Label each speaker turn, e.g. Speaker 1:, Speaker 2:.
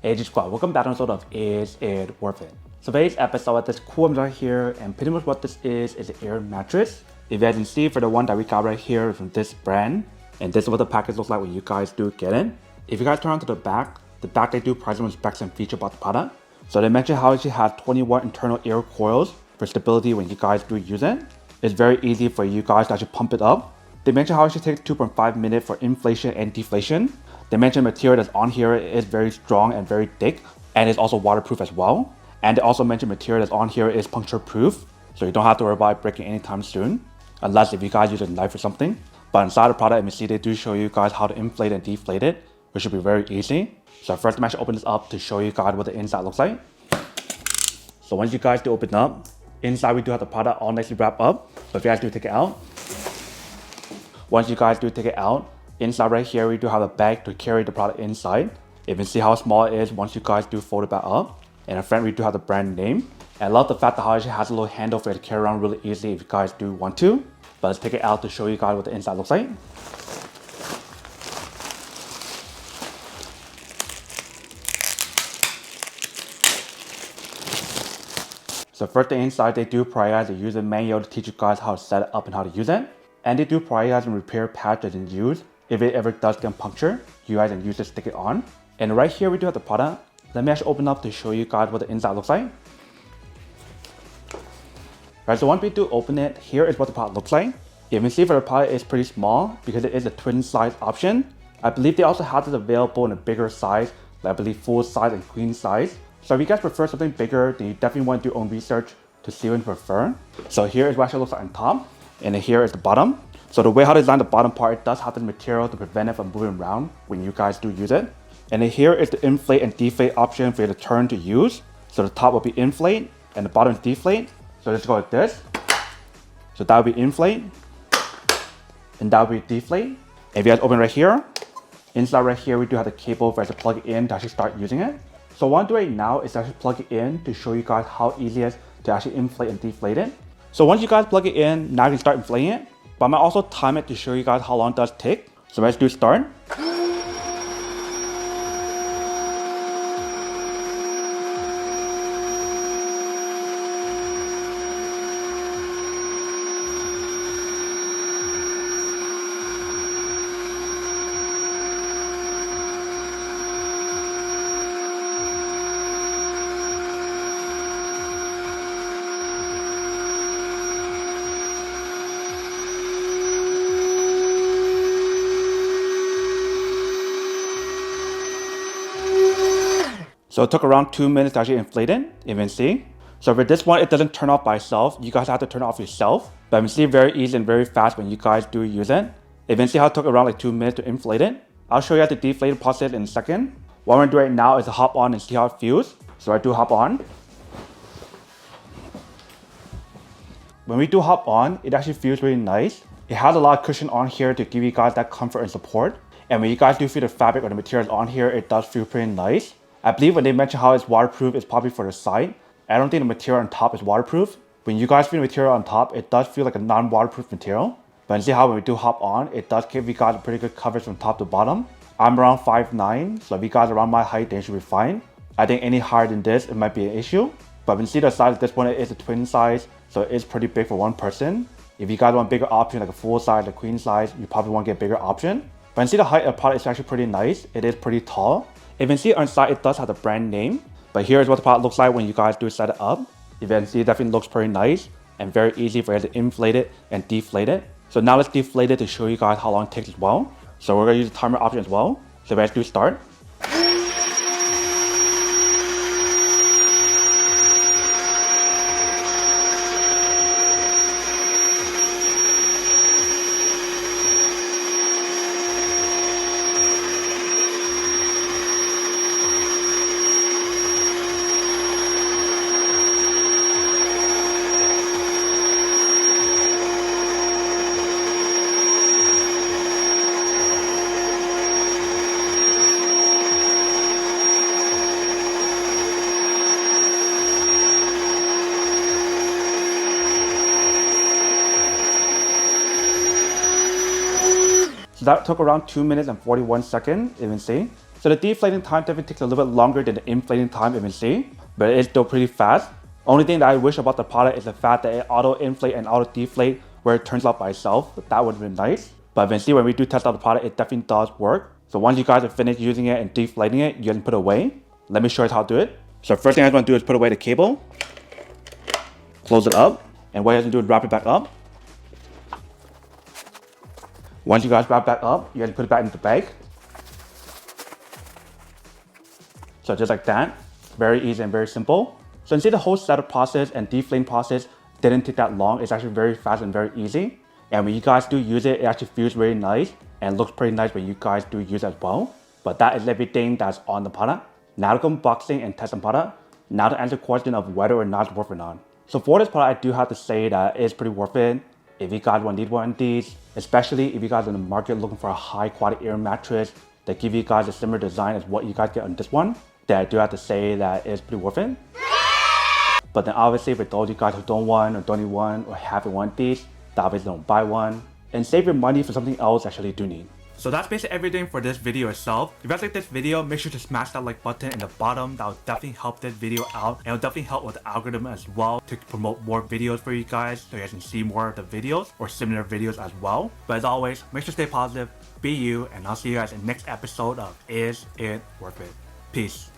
Speaker 1: AG Squad, welcome back to an episode of Is It Worth It? So today's episode with this cool right here, and pretty much what this is an air mattress. If you guys can see, for the one that we got right here from this brand, and this is what the package looks like when you guys do get it. If you guys turn onto the back they do price and specs and feature about the product. So they mention how it has 21 internal air coils for stability when you guys do use it. It's very easy for you guys to actually pump it up. They mention how it should take 2.5 minutes for inflation and deflation. They mention material that's on here is very strong and very thick, and it's also waterproof as well. And they also mention material that's on here is puncture proof, so you don't have to worry about it breaking anytime soon, unless if you guys use a knife or something. But inside the product, you see they do show you guys how to inflate and deflate it, which should be very easy. So first I'm actually open this up to show you guys what the inside looks like. So once you guys do open up, inside we do have the product all nicely wrapped up. So if you guys do take it out, once you guys do take it out, inside right here we do have a bag to carry the product inside. You can see how small it is once you guys do fold it back up. And in front we do have the brand name. And I love the fact that how it actually has a little handle for you to carry around really easily if you guys do want to. But let's take it out to show you guys what the inside looks like. So first, the inside, they do prioritize a user manual to teach you guys how to set it up and how to use it. And they do prioritize and repair patch that you can use. If it ever does get punctured, you guys can use it to stick it on. And right here, we do have the product. Let me actually open up to show you guys what the inside looks like. Right, so once we do open it, here is what the product looks like. You can see for the product is pretty small because it is a twin size option. I believe they also have this available in a bigger size, like I believe full size and queen size. So if you guys prefer something bigger, then you definitely want to do your own research to see what you prefer. So here is what it actually looks like on top, and then here is the bottom. So the way how to design the bottom part, it does have the material to prevent it from moving around when you guys do use it. And then here is the inflate and deflate option for you to turn to use. So the top will be inflate and the bottom is deflate. So let's go like this. So that will be inflate and that will be deflate. If you guys open right here, inside right here we do have the cable for us to plug it in to actually start using it. So what I'm doing right now is actually plug it in to show you guys how easy it is to actually inflate and deflate it. So once you guys plug it in, now you can start inflating it. But I might also time it to show you guys how long it does take. So let's do start. So it took around 2 minutes to actually inflate it, you can see. So for this one, it doesn't turn off by itself. You guys have to turn it off yourself. But you can see very easy and very fast when you guys do use it. You can see how it took around like 2 minutes to inflate it. I'll show you how to deflate the process in a second. What we're gonna do right now is to hop on and see how it feels. So I do hop on. When we do hop on, it actually feels really nice. It has a lot of cushion on here to give you guys that comfort and support. And when you guys do feel the fabric or the materials on here, it does feel pretty nice. I believe when they mention how it's waterproof, it's probably for the side. I don't think the material on top is waterproof. When you guys feel the material on top, it does feel like a non-waterproof material. But you see how when we do hop on, it does give you guys a pretty good coverage from top to bottom. I'm around 5'9", so if you guys are around my height, then you should be fine. I think any higher than this, it might be an issue. But when you see the size of this one, it is a twin size, so it is pretty big for one person. If you guys want a bigger option, like a full size, a queen size, you probably want to get a bigger option. But you see the height of the product is actually pretty nice. It is pretty tall. If you can see on the side, it does have the brand name. But here's what the product looks like when you guys do set it up. If you can see, it definitely looks pretty nice and very easy for you to inflate it and deflate it. So now let's deflate it to show you guys how long it takes as well. So we're gonna use the timer option as well. So let's do start. So that took around 2 minutes and 41 seconds, you can see. So the deflating time definitely takes a little bit longer than the inflating time, you can see, but it is still pretty fast. Only thing that I wish about the product is the fact that it auto-inflate and auto-deflate where it turns out by itself. That would have been nice. But you can see when we do test out the product, it definitely does work. So once you guys are finished using it and deflating it, you can put it away. Let me show you how to do it. So first thing I want to do is put away the cable. Close it up. And what you have to do is wrap it back up. Once you guys wrap it back up, you have to put it back into the bag. So just like that. Very easy and very simple. So you see the whole setup process and deflating process didn't take that long. It's actually very fast and very easy. And when you guys do use it, it actually feels really nice and looks pretty nice when you guys do use it as well. But that is everything that's on the product. Now to go unboxing and test the product. Now to answer the question of whether or not it's worth it or not. So for this product, I do have to say that it's pretty worth it. If you guys want to need one of these, especially if you guys are in the market looking for a high quality air mattress that give you guys a similar design as what you guys get on this one, then I do have to say that it's pretty worth it. But then obviously for those of you guys who don't want or don't need one or haven't want these, then obviously don't buy one and save your money for something else that you actually do need. So that's basically everything for this video itself. If you guys like this video, make sure to smash that like button in the bottom. That will definitely help this video out and it will definitely help with the algorithm as well to promote more videos for you guys so you guys can see more of the videos or similar videos as well. But as always, make sure to stay positive, be you, and I'll see you guys in the next episode of Is It Worth It? Peace.